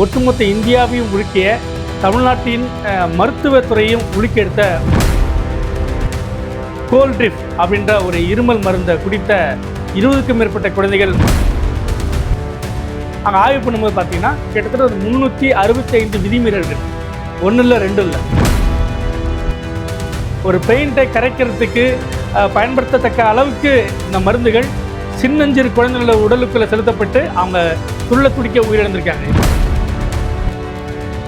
ஒட்டுமொத்த இந்தியாவையும் உலுக்கிய, தமிழ்நாட்டின் மருத்துவத்துறையும் உலுக்கெடுத்த கோல்ட்ரிப் அப்படின்ற ஒரு இருமல் மருந்தை குடித்த 20க்கும் மேற்பட்ட குழந்தைகள் அங்கே ஆய்வு பண்ணும்போது பார்த்தீங்கன்னா கிட்டத்தட்ட ஒரு 365 விதிமீறல்கள், ஒன்றும் இல்லை 2 இல்லை. ஒரு பெயிண்டை கரைக்கிறதுக்கு பயன்படுத்தத்தக்க அளவுக்கு இந்த மருந்துகள் சின்னஞ்சிறு குழந்தைகளோட உடலுக்குள்ளே செலுத்தப்பட்டு அவங்க துடிக்க உயிரிழந்திருக்காங்க.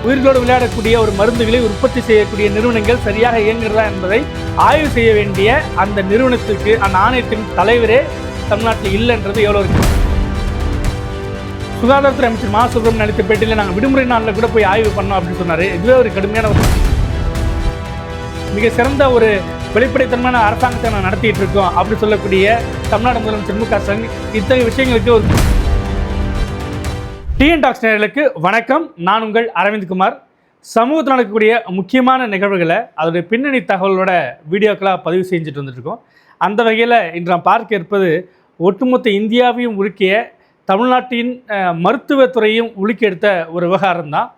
உயிர்களோடு விளையாடக்கூடிய ஒரு மருந்துகளை உற்பத்தி செய்யக்கூடிய நிறுவனங்கள் சரியாக இயங்குகிறதா என்பதை ஆய்வு செய்ய வேண்டிய அந்த நிறுவனத்துக்கு, அந்த ஆணையத்தின் தலைவரே தமிழ்நாட்டில் இல்லைன்றது எவ்வளோ இருக்கு. சுகாதாரத்துறை அமைச்சர் மா சுப்பிரமணியன் அளித்த பேட்டியில் நாங்கள் விடுமுறை நாளில் கூட போய் ஆய்வு பண்ணோம் அப்படின்னு சொன்னார். இதுவே ஒரு கடுமையான மிக சிறந்த ஒரு வெளிப்படைத்தன்மையான அரசாங்கத்தை நான் நடத்திட்டு இருக்கோம் அப்படின்னு சொல்லக்கூடிய தமிழ்நாடு முதலமைச்சர் மு.க. ஸ்டாலின் இத்தகைய விஷயங்களுக்கு ஒரு டிஎன் டாக்ஸ் நேயர்களுக்கு வணக்கம். நான் உங்கள் அரவிந்த் குமார். சமூகத்தில் நடக்கக்கூடிய முக்கியமான நிகழ்வுகளை அதோடைய பின்னணி தகவலோட வீடியோக்களாக பதிவு செஞ்சுட்டு வந்துட்டுருக்கோம். அந்த வகையில் இன்று நாம் பார்க்க இருப்பது ஒட்டுமொத்த இந்தியாவையும் உலுக்கிய, தமிழ்நாட்டின் மருத்துவத்துறையும் உலுக்கெடுத்த ஒரு விவகாரம் தான்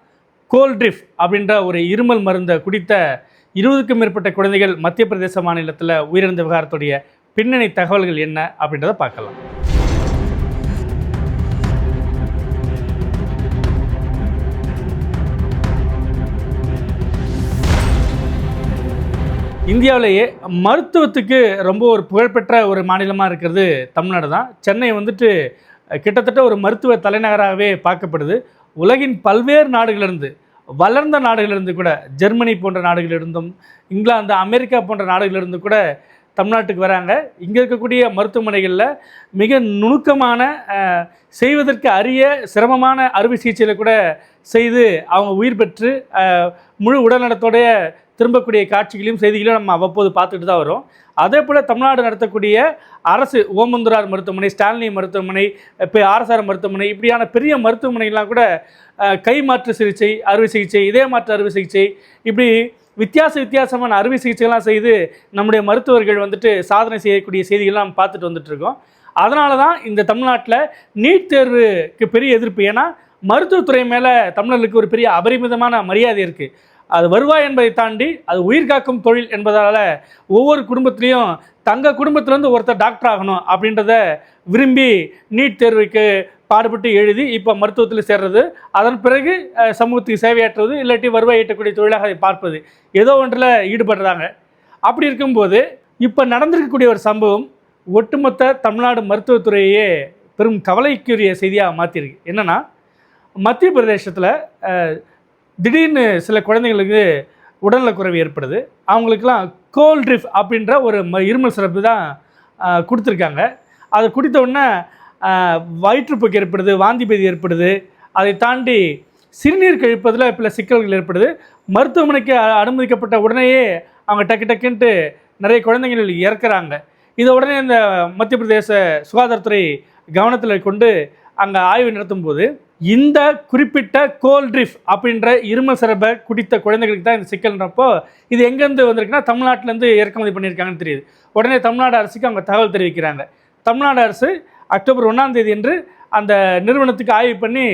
கோல்ட்ரிப் அப்படின்ற ஒரு இருமல் மருந்தை குடித்த 20க்கும் மேற்பட்ட குழந்தைகள் மத்திய பிரதேச மாநிலத்தில் உயிரிழந்த விவகாரத்துடைய பின்னணி தகவல்கள் என்ன அப்படின்றத பார்க்கலாம். இந்தியாவிலேயே மருத்துவத்துக்கு ரொம்ப ஒரு புகழ்பெற்ற ஒரு மாநிலமாக இருக்கிறது தமிழ்நாடு தான். சென்னை வந்துட்டு கிட்டத்தட்ட ஒரு மருத்துவ தலைநகராகவே பார்க்கப்படுது. உலகின் பல்வேறு நாடுகளிலிருந்து, வளர்ந்த நாடுகளிலிருந்து கூட, ஜெர்மனி போன்ற நாடுகளிலிருந்தும், இங்கிலாந்து, அமெரிக்கா போன்ற நாடுகளிலிருந்து கூட தமிழ்நாட்டுக்கு வராங்க. இங்கே இருக்கக்கூடிய மருத்துவமனைகளில் மிக நுணுக்கமான, செய்வதற்கு அரிய சிரமமான அறுவை சிகிச்சையில் கூட செய்து அவங்க உயிர் பெற்று முழு உடல்நலத்தோடைய திரும்பக்கூடிய காட்சிகளையும் செய்திகளையும் நம்ம அவ்வப்போது பார்த்துட்டு தான் வரோம். அதே போல் தமிழ்நாடு நடத்தக்கூடிய அரசு ஓமந்தூரார் மருத்துவமனை, ஸ்டான்லி மருத்துவமனை, இப்போ ஆர்எஸ்ஆர் மருத்துவமனை, இப்படியான பெரிய மருத்துவமனைகள்லாம் கூட கை மாற்று சிகிச்சை, அறுவை சிகிச்சை, இதய மாற்று அறுவை சிகிச்சை, இப்படி வித்தியாசமான அறுவை சிகிச்சைகள்லாம் செய்து நம்முடைய மருத்துவர்கள் வந்துட்டு சாதனை செய்யக்கூடிய செய்திகள்லாம் நம்ம பார்த்துட்டு வந்துட்டுருக்கோம். அதனால தான் இந்த தமிழ்நாட்டில் நீட் தேர்வுக்கு பெரிய எதிர்ப்பு. ஏன்னா மருத்துவத்துறை மேலே தமிழர்களுக்கு ஒரு பெரிய அபரிமிதமான மரியாதை இருக்குது. அது வருவாய் என்பதை தாண்டி அது உயிர் காக்கும் தொழில் என்பதால் ஒவ்வொரு குடும்பத்துலேயும் தங்கள் குடும்பத்திலேருந்து ஒருத்தர் டாக்டர் ஆகணும் அப்படின்றத விரும்பி நீட் தேர்வுக்கு பாடுபட்டு எழுதி இப்போ மருத்துவத்தில் சேர்றது, அதன் பிறகு சமூகத்துக்கு சேவையாற்றுவது, இல்லாட்டி வருவாய் ஈட்டக்கூடிய தொழிலாக அதை பார்ப்பது, ஏதோ ஒன்றில் ஈடுபடுறாங்க. அப்படி இருக்கும்போது இப்போ நடந்திருக்கக்கூடிய ஒரு சம்பவம் ஒட்டுமொத்த தமிழ்நாடு மருத்துவத்துறையே பெரும் கவலைக்குரிய செய்தியாக மாற்றிருக்கு. என்னென்னா, மத்திய பிரதேசத்தில் திடீர்னு சில குழந்தைங்களுக்கு உடல்நலக்குறைவு ஏற்படுது. அவங்களுக்கெல்லாம் கோல்ட்ரிப் அப்படின்ற ஒரு இருமல் சிறப்பு தான் கொடுத்துருக்காங்க. அதை குடித்த உடனே வயிற்றுப்போக்கு ஏற்படுது, வாந்தி பேதி ஏற்படுது. அதை தாண்டி சிறுநீர் கழிப்பதில் பல சிக்கல்கள் ஏற்படுது. மருத்துவமனைக்கு அனுமதிக்கப்பட்ட உடனேயே அவங்க டக்குன்ட்டு நிறைய குழந்தைகள் இறக்குறாங்க. இதை உடனே இந்த மத்திய பிரதேச சுகாதாரத்துறை கவனத்தில் கொண்டு அங்கே ஆய்வு நடத்தும் போது இந்த குறிப்பிட்ட கோல்ட்ரிப் அப்படின்ற இருமல் சிறப்பை குடித்த குழந்தைகளுக்கு தான் இந்த சிக்கல்ன்றப்போ இது எங்கேருந்து வந்திருக்குன்னா தமிழ்நாட்டிலேருந்து இறக்குமதி பண்ணியிருக்காங்கன்னு தெரியுது. உடனே தமிழ்நாடு அரசுக்கு அவங்க தகவல் தெரிவிக்கிறாங்க. தமிழ்நாடு அரசு அக்டோபர் 1ஆம் தேதி என்று அந்த நிறுவனத்துக்கு ஆய்வு பண்ணி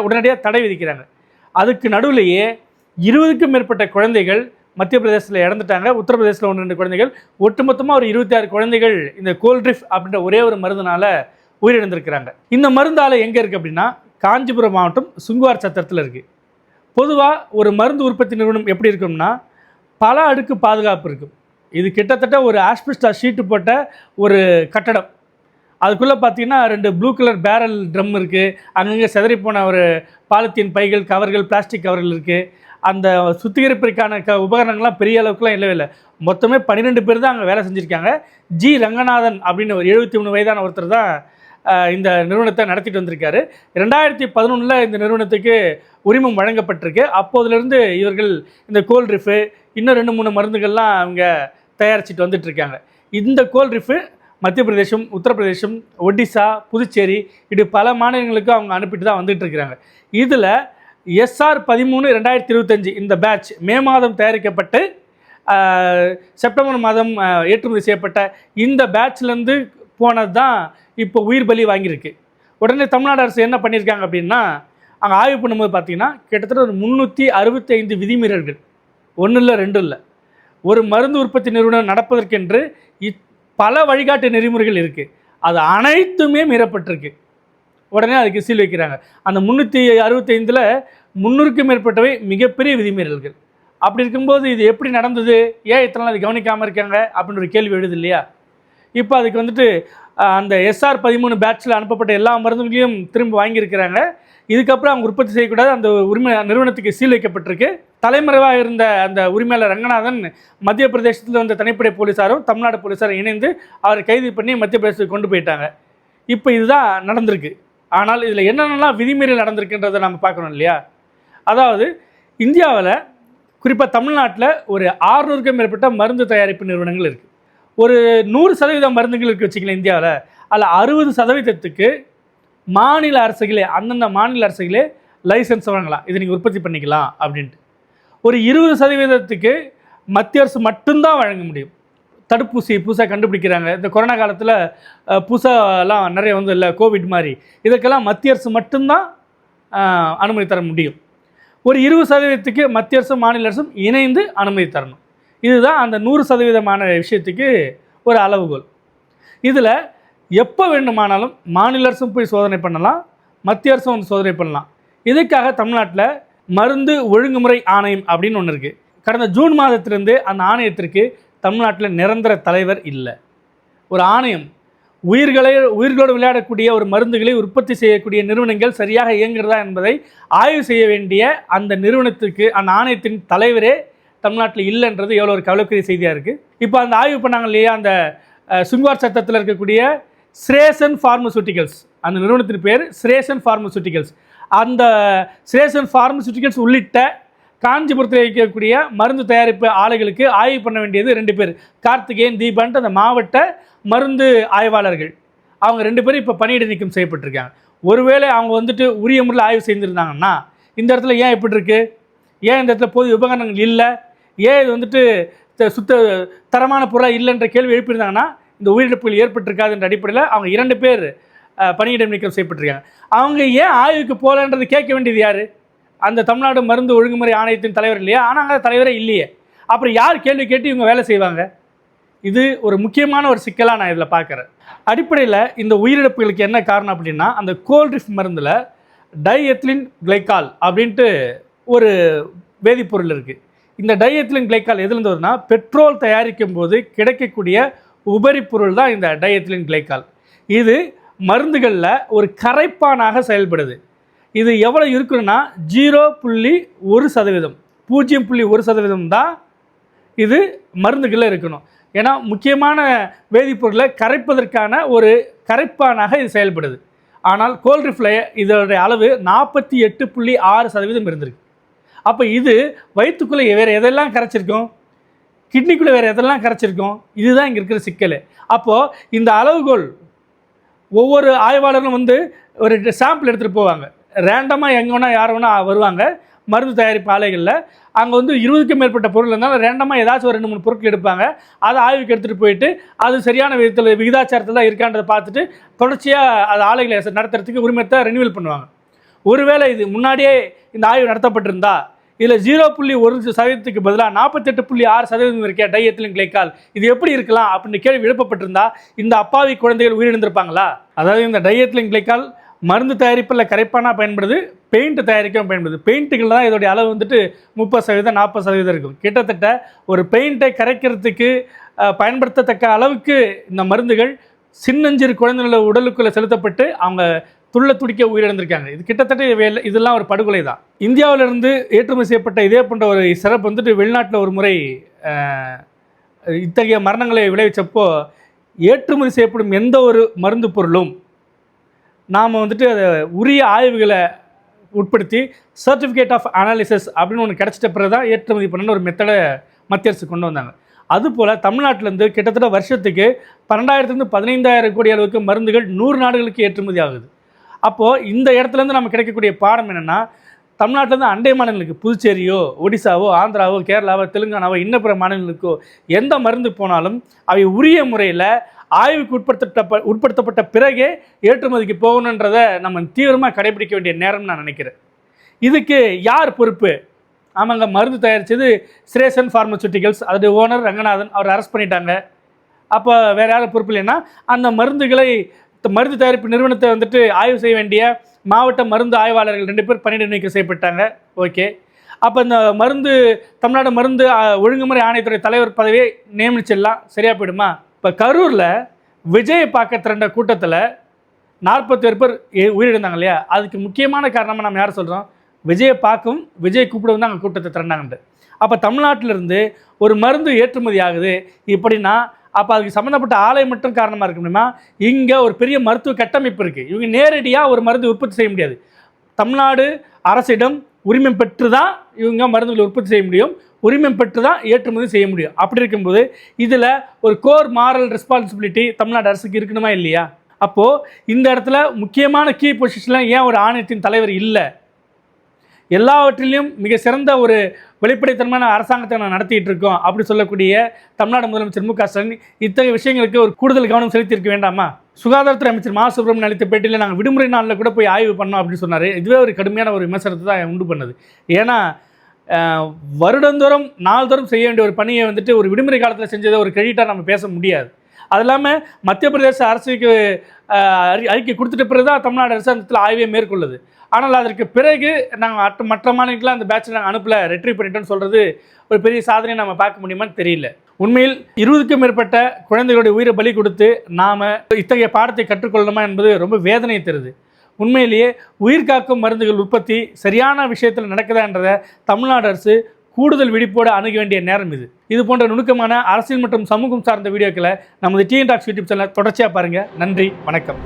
உடனடியாக தடை விதிக்கிறாங்க. அதுக்கு நடுவிலேயே 20க்கும் மேற்பட்ட குழந்தைகள் மத்திய பிரதேசத்தில் இறந்துட்டாங்க. உத்தரப்பிரதேசத்தில் 1-2 குழந்தைகள், ஒட்டுமொத்தமாக ஒரு 26 குழந்தைகள் இந்த கோல்ட்ரிப் அப்படின்ற ஒரே ஒரு மருந்துனால உயிரிழந்திருக்கிறாங்க. இந்த மருந்தால் எங்கே இருக்குது அப்படின்னா காஞ்சிபுரம் மாவட்டம் சுங்குவார் சத்திரத்தில் இருக்குது. பொதுவாக ஒரு மருந்து உற்பத்தி நிறுவனம் எப்படி இருக்கும்னா பல அடுக்கு பாதுகாப்பு இருக்கும். இது கிட்டத்தட்ட ஒரு ஆஸ்பெஸ்டாஸ் ஷீட்டு போட்ட ஒரு கட்டடம். அதுக்குள்ளே பார்த்தீங்கன்னா 2 ப்ளூ கலர் பேரல் ட்ரம் இருக்குது. அங்கங்கே செதறிப்போன ஒரு பாலித்தீன் பைகள், கவர்கள், பிளாஸ்டிக் கவர்கள் இருக்குது. அந்த சுத்திகரிப்பிற்கான உபகரணங்கள்லாம் பெரிய அளவுக்குலாம் இல்லவே இல்லை. மொத்தமே 12 பேர் தான் அங்கே வேலை செஞ்சுருக்காங்க. ஜி ரங்கநாதன் அப்படின்னு ஒரு 73 வயதான ஒருத்தர் தான் இந்த நிறுவனத்தை நடத்திட்டு வந்திருக்காரு. 2011 இந்த நிறுவனத்துக்கு உரிமம் வழங்கப்பட்டிருக்கு. அப்போதிலிருந்து இவர்கள் இந்த கோல்ட்ரிப்பு இன்னும் 2-3 மருந்துகள்லாம் அவங்க தயாரிச்சுட்டு வந்துட்டுருக்காங்க. இந்த கோல்ட்ரிப்பு மத்திய பிரதேசம், உத்தரப்பிரதேசம், ஒடிசா, புதுச்சேரி இப்படி பல மாநிலங்களுக்கு அவங்க அனுப்பிட்டு தான் வந்துட்டு இருக்கிறாங்க. இதில் SR-13 2025 இந்த பேட்ச் மே மாதம் தயாரிக்கப்பட்டு செப்டம்பர் மாதம் ஏற்றுமதி செய்யப்பட்ட இந்த பேட்ச்லேருந்து போனது தான் இப்போ உயிர் பலி வாங்கியிருக்கு. உடனே தமிழ்நாடு அரசு என்ன பண்ணியிருக்காங்க அப்படின்னா அங்கே ஆய்வு பண்ணும்போது பார்த்தீங்கன்னா கிட்டத்தட்ட ஒரு 365 விதிமீறல்கள், ஒன்றும் இல்லை 2 இல்லை. ஒரு மருந்து உற்பத்தி நிறுவனம் நடப்பதற்கென்று பல வழிகாட்டு நெறிமுறைகள் இருக்குது, அது அனைத்துமே மீறப்பட்டிருக்கு. உடனே அதுக்கு சீல் வைக்கிறாங்க. அந்த 365ல் 300க்கும் மேற்பட்டவை மிகப்பெரிய விதிமீறல்கள். அப்படி இருக்கும்போது இது எப்படி நடந்தது, ஏன் இத்தனை நாள் அது கவனிக்காமல் இருக்காங்க அப்படின்ற ஒரு கேள்வி எழுது இல்லையா? இப்போ அதுக்கு வந்துட்டு அந்த SR-13 பேட்சில் அனுப்பப்பட்ட எல்லா மருந்துகளையும் திரும்ப வாங்கியிருக்கிறாங்க. இதுக்கப்புறம் அவங்க உற்பத்தி செய்யக்கூடாது, அந்த உரிமை நிறுவனத்துக்கு சீல் வைக்கப்பட்டிருக்கு. தலைமறைவாக இருந்த அந்த உரிமையாளர் ரங்கநாதன் மத்திய பிரதேசத்தில் வந்த தனிப்படை போலீஸாரும் தமிழ்நாடு போலீஸாரும் இணைந்து அவரை கைது பண்ணி மத்திய பிரதேசத்துக்கு கொண்டு போயிட்டாங்க. இப்போ இதுதான் நடந்திருக்கு. ஆனால் இதில் என்னென்னலாம் விதிமீறல் நடந்திருக்குன்றதை நம்ம பார்க்கணும் இல்லையா? அதாவது இந்தியாவில் குறிப்பாக தமிழ்நாட்டில் ஒரு 600க்கும் மேற்பட்ட மருந்து தயாரிப்பு நிறுவனங்கள் இருக்குது. ஒரு 100% மருந்துகள் இருக்குது வச்சுக்கலாம் இந்தியாவில். அதில் 60%க்கு மாநில அரசுகளே, அந்தந்த மாநில அரசுகளே லைசன்ஸ் வாங்கலாம், இதை நீங்கள் உற்பத்தி பண்ணிக்கலாம் அப்படின்ட்டு. ஒரு 20%க்கு மத்திய அரசு மட்டும்தான் வழங்க முடியும். தடுப்பூசி புதுசாக கண்டுபிடிக்கிறாங்க, இந்த கொரோனா காலத்தில் புதுசாலாம் நிறைய வந்து இல்லை, கோவிட் மாதிரி, இதற்கெல்லாம் மத்திய அரசு மட்டும்தான் அனுமதி தர முடியும். ஒரு 20%க்கு மத்திய அரசும் மாநில அரசும் இணைந்து அனுமதி தரணும். இதுதான் அந்த 100% விஷயத்துக்கு ஒரு அளவுகோல். இதில் எப்போ வேண்டுமானாலும் மாநில அரசும் போய் சோதனை பண்ணலாம், மத்திய அரசும் வந்து சோதனை பண்ணலாம். இதுக்காக தமிழ்நாட்டில் மருந்து ஒழுங்குமுறை ஆணையம் அப்படின்னு ஒன்று இருக்குது. கடந்த ஜூன் மாதத்திலிருந்து அந்த ஆணையத்திற்கு தமிழ்நாட்டில் நிரந்தர தலைவர் இல்லை. ஒரு ஆணையம் உயிர்களோடு விளையாடக்கூடிய ஒரு மருந்துகளை உற்பத்தி செய்யக்கூடிய நிறுவனங்கள் சரியாக இயங்குகிறதா என்பதை ஆய்வு செய்ய வேண்டிய அந்த நிறுவனத்துக்கு, அந்த ஆணையத்தின் தலைவரே தமிழ்நாட்டில் இல்லைன்றது எவ்வளோ ஒரு கவலைக்குரிய செய்தியாக இருக்குது. இப்போ அந்த ஆய்வு பண்ணாங்க இல்லையா, அந்த சுங்குவார் சட்டத்தில் இருக்கக்கூடிய ஸ்ரேசன் ஃபார்மசூட்டிகல்ஸ், அந்த நிறுவனத்தின் பேர் ஸ்ரேசன் ஃபார்மசூட்டிகல்ஸ். அந்த ஸ்ரேசன் ஃபார்மசூட்டிகல்ஸ் உள்ளிட்ட காஞ்சிபுரத்தில் இருக்கக்கூடிய மருந்து தயாரிப்பு ஆலைகளுக்கு ஆய்வு பண்ண வேண்டியது 2 பேர், கார்த்திகேயன், தீபன்ட்டு அந்த மாவட்ட மருந்து ஆய்வாளர்கள். அவங்க 2 பேரும் இப்போ பணியிட நீக்கம் செய்யப்பட்டிருக்காங்க. ஒருவேளை அவங்க வந்துட்டு உரிய முறையில் ஆய்வு செய்திருந்தாங்கன்னா இந்த இடத்துல ஏன் இப்படி இருக்குது, ஏன் இந்த இடத்துல போதிய உபகரணங்கள் இல்லை, ஏன் இது வந்துட்டு சுத்த தரமான பொருளாக இல்லைன்ற கேள்வி எழுப்பியிருந்தாங்கன்னா இந்த உயிரிழப்புகள் ஏற்பட்டிருக்காதுன்ற அடிப்படையில் அவங்க 2 பேர் பணியிடம் நீக்கம் செய்யப்பட்டிருக்காங்க. அவங்க ஏன் ஆய்வுக்கு போகலன்றது கேட்க வேண்டியது யார்? அந்த தமிழ்நாடு மருந்து ஒழுங்குமுறை ஆணையத்தின் தலைவர் இல்லையா? ஆனால் அங்கே தலைவரே இல்லையே. அப்புறம் யார் கேள்வி கேட்டு இவங்க வேலை செய்வாங்க? இது ஒரு முக்கியமான ஒரு சிக்கலாக நான் இதில் பார்க்குறேன். அடிப்படையில் இந்த உயிரிழப்புகளுக்கு என்ன காரணம் அப்படின்னா, அந்த கோல்ட்ரிஃப் மருந்தில் டைஎத்திலின் கிளைக்கால் அப்படின்ட்டு ஒரு வேதிப்பொருள் இருக்குது. இந்த டைஎத்திலின் கிளைக்கால் எதுலேருந்து வருதுன்னா, பெட்ரோல் தயாரிக்கும் போது கிடைக்கக்கூடிய உபரி பொருள் தான் இந்த டைஎத்திலின் கிளைக்கால். இது மருந்துகளில் ஒரு கரைப்பானாக செயல்படுது. இது எவ்வளோ இருக்குன்னா 0.1%, 0.1% தான் இது மருந்துகளில் இருக்கணும். ஏன்னா முக்கியமான வேதிப்பொருளை கரைப்பதற்கான ஒரு கரைப்பானாக இது செயல்படுது. ஆனால் கோல்ட்ரிஃபில் இதோடைய அளவு 48.6% இருந்திருக்கு. அப்போ இது வயிற்றுக்குள்ளே வேறு எதெல்லாம் கரைச்சிருக்கும், கிட்னிக்குள்ளே வேறு எதெல்லாம் கரைச்சிருக்கும், இதுதான் இங்கே இருக்கிற சிக்கல். அப்போது இந்த அளவுகோல் ஒவ்வொரு ஆய்வாளர்களும் வந்து ஒரு சாம்பிள் எடுத்துகிட்டு போவாங்க, ரேண்டமாக எங்கே வேணால் யார் வேணால் வருவாங்க மருந்து தயாரிப்பு ஆலைகளில். அங்கே வந்து 20க்கும் மேற்பட்ட பொருள் இருந்தாலும் ரேண்டமாக ஏதாச்சும் ஒரு 2-3 பொருட்கள் எடுப்பாங்க. அதை ஆய்வுக்கு எடுத்துகிட்டு போயிட்டு அது சரியான விகிதாச்சாரத்தில் தான் இருக்கான்றதை பார்த்துட்டு தொடர்ச்சியாக அது ஆலைகளை நடத்துறதுக்கு உரிமத்தை ரெனியூவல் பண்ணுவாங்க. ஒருவேளை இது முன்னாடியே இந்த ஆய்வு நடத்தப்பட்டிருந்தா இதில் 0.1%க்கு பதிலாக 48.6% இருக்க டைஎத்திலின் கிளைக்கால் இது எப்படி இருக்கலாம் அப்படின்னு கேள்வி எழுப்பப்பட்டிருந்தா இந்த அப்பாவி குழந்தைகள் உயிரிழந்திருப்பாங்களா? அதாவது இந்த டைஎத்திலின் கிளைக்கால் மருந்து தயாரிப்பில் கரைப்பானாக பயன்படுது, பெயிண்ட் தயாரிக்கவும் பயன்படுது. பெயிண்ட்டுகள் தான் இதோடைய அளவு வந்துட்டு 30%, 40% இருக்கும். கிட்டத்தட்ட ஒரு பெயிண்ட்டை கரைக்கிறதுக்கு பயன்படுத்தத்தக்க அளவுக்கு இந்த மருந்துகள் சின்னஞ்சிறு குழந்தைகளோட உடலுக்குள்ளே செலுத்தப்பட்டு அவங்க துள்ள துடிக்க உயிரிழந்திருக்காங்க. இது கிட்டத்தட்ட இதெல்லாம் ஒரு படுகொலை தான். இந்தியாவிலிருந்து ஏற்றுமதி செய்யப்பட்ட இதே போன்ற ஒரு சிறப்பு வந்துட்டு வெளிநாட்டில் ஒரு முறை இத்தகைய மரணங்களை விளைவிச்சப்போ ஏற்றுமதி செய்யப்படும் எந்த ஒரு மருந்து பொருளும் நாம் வந்துட்டு அதை உரிய ஆய்வுகளை உட்படுத்தி சர்டிஃபிகேட் ஆஃப் அனாலிசிஸ் அப்படின்னு ஒன்று கிடச்சிட்ட பிறகு தான் ஏற்றுமதி பண்ண ஒரு மெத்தடை மத்திய அரசு கொண்டு வந்தாங்க. அதுபோல் தமிழ்நாட்டிலேருந்து கிட்டத்தட்ட வருஷத்துக்கு 12,000 to 15,000 கோடி அளவுக்கு மருந்துகள் 100 நாடுகளுக்கு ஏற்றுமதி ஆகுது. அப்போது இந்த இடத்துலேருந்து நம்ம கிடைக்கக்கூடிய பாடம் என்னென்னா, தமிழ்நாட்டிலேருந்து அண்டை மாநிலங்களுக்கு புதுச்சேரியோ, ஒடிசாவோ, ஆந்திராவோ, கேரளாவோ, தெலுங்கானாவோ, இன்னும் பிற மாநிலங்களுக்கோ எந்த மருந்து போனாலும் அவை உரிய முறையில் ஆய்வுக்கு உட்படுத்தப்பட்ட பிறகே ஏற்றுமதிக்கு போகணுன்றதை நம்ம தீவிரமாக கடைபிடிக்க வேண்டிய நேரம்னு நான் நினைக்கிறேன். இதுக்கு யார் பொறுப்பு? ஆமாங்க, மருந்து தயாரித்தது ஸ்ரேசன் ஃபார்மசூட்டிகல்ஸ், அதோடைய ஓனர் ரங்கநாதன், அவர் அரெஸ்ட் பண்ணிட்டாங்க. அப்போ வேறு யாரும் பொறுப்பு இல்லைன்னா அந்த மருந்து தயாரிப்பு நிறுவனத்தை வந்துட்டு ஆய்வு செய்ய வேண்டிய மாவட்ட மருந்து ஆய்வாளர்கள் 2 பேர் பணியிட நீக்கம் செய்யப்பட்டாங்க. ஓகே, அப்போ இந்த தமிழ்நாடு மருந்து ஒழுங்குமுறை ஆணையத்துறை தலைவர் பதவியை நியமிச்சிடலாம், சரியாக போயிடுமா? இப்போ கரூரில் விஜயை பார்க்க திரண்ட கூட்டத்தில் 47 பேர் உயிரிழந்தாங்க இல்லையா? அதுக்கு முக்கியமான காரணமாக நம்ம யார் சொல்கிறோம்? விஜயை பார்க்கவும் விஜய் கூப்பிடவும் தான் அங்கே கூட்டத்தை திரண்டாங்கன்ட்டு. அப்போ தமிழ்நாட்டிலிருந்து ஒரு மருந்து ஏற்றுமதி ஆகுது இப்படின்னா, அப்போ அதுக்கு சம்மந்தப்பட்ட ஆலை மட்டும் காரணமாக இருக்க முடியுமா? இங்கே ஒரு பெரிய மருத்துவ கட்டமைப்பு இருக்குது. இவங்க நேரடியாக ஒரு மருந்து உற்பத்தி செய்ய முடியாது. தமிழ்நாடு அரசிடம் உரிமம் பெற்று தான் இவங்க மருந்துகளை உற்பத்தி செய்ய முடியும், உரிமம் பெற்று தான் ஏற்றுமதி செய்ய முடியும். அப்படி இருக்கும்போது இதில் ஒரு கோர் மாரல் ரெஸ்பான்சிபிலிட்டி தமிழ்நாடு அரசுக்கு இருக்கணுமா இல்லையா? அப்போது இந்த இடத்துல முக்கியமான கீ பொசிஷனில் ஏன் ஒரு ஆணையத்தின் தலைவர் இல்லை? எல்லாவற்றிலையும் மிக சிறந்த ஒரு வெளிப்படைத்தன்மையான அரசாங்கத்தை நான் நடத்திட்டு இருக்கோம் அப்படி சொல்லக்கூடிய தமிழ்நாடு முதலமைச்சர் மு க ஸ்டாலின் இத்தகைய விஷயங்களுக்கு ஒரு கூடுதல் கவனம் செலுத்தியிருக்க வேண்டாமா? சுகாதாரத்துறை அமைச்சர் மா சுப்பிரமணியன் அளித்த பேட்டியில் நாங்கள் விடுமுறை நாளில் கூட போய் ஆய்வு பண்ணோம் அப்படின்னு சொன்னார். இதுவே ஒரு கடுமையான ஒரு விமர்சனத்தை தான் உண்டு பண்ணுது. ஏன்னா வருடந்தோறும் நாள்தோறும் செய்ய வேண்டிய ஒரு பணியை வந்துட்டு ஒரு விடுமுறை காலத்தில் செஞ்சதை ஒரு கிரெடிட்டாக நம்ம பேச முடியாது. அது இல்லாமல் மத்திய பிரதேச அரசுக்கு அறிக்கை கொடுத்துட்ட பிறகு தான் தமிழ்நாடு அரசு அந்த ஆய்வே மேற்கொள்ளுது. ஆனால் அதற்கு பிறகு நாங்கள் மற்ற மாநிலங்களாக அந்த பேட்சை நாங்கள் அனுப்பல, ரெட்ரீவ் பண்ணிட்டோன்னு சொல்கிறது ஒரு பெரிய சாதனையை நம்ம பார்க்க முடியுமான்னு தெரியல. உண்மையில் 20க்கும் மேற்பட்ட குழந்தைகளுடைய உயிரை பலி கொடுத்து நாம் இத்தகைய பாடத்தை கற்றுக்கொள்ளணுமா என்பது ரொம்ப வேதனையை தருது. உண்மையிலேயே உயிர் காக்கும் மருந்துகள் உற்பத்தி சரியான விஷயத்தில் நடக்குதான்றதை தமிழ்நாடு அரசு கூடுதல் விழிப்போடு அணுக வேண்டிய நேரம் இது. இது போன்ற நுணுக்கமான அரசியல் மற்றும் சமூகம் சார்ந்த வீடியோக்களை நமது டிஎன் டாக்ஸ் யூடியூப் சேனல் தொடர்ச்சியாக பாருங்கள். நன்றி, வணக்கம்.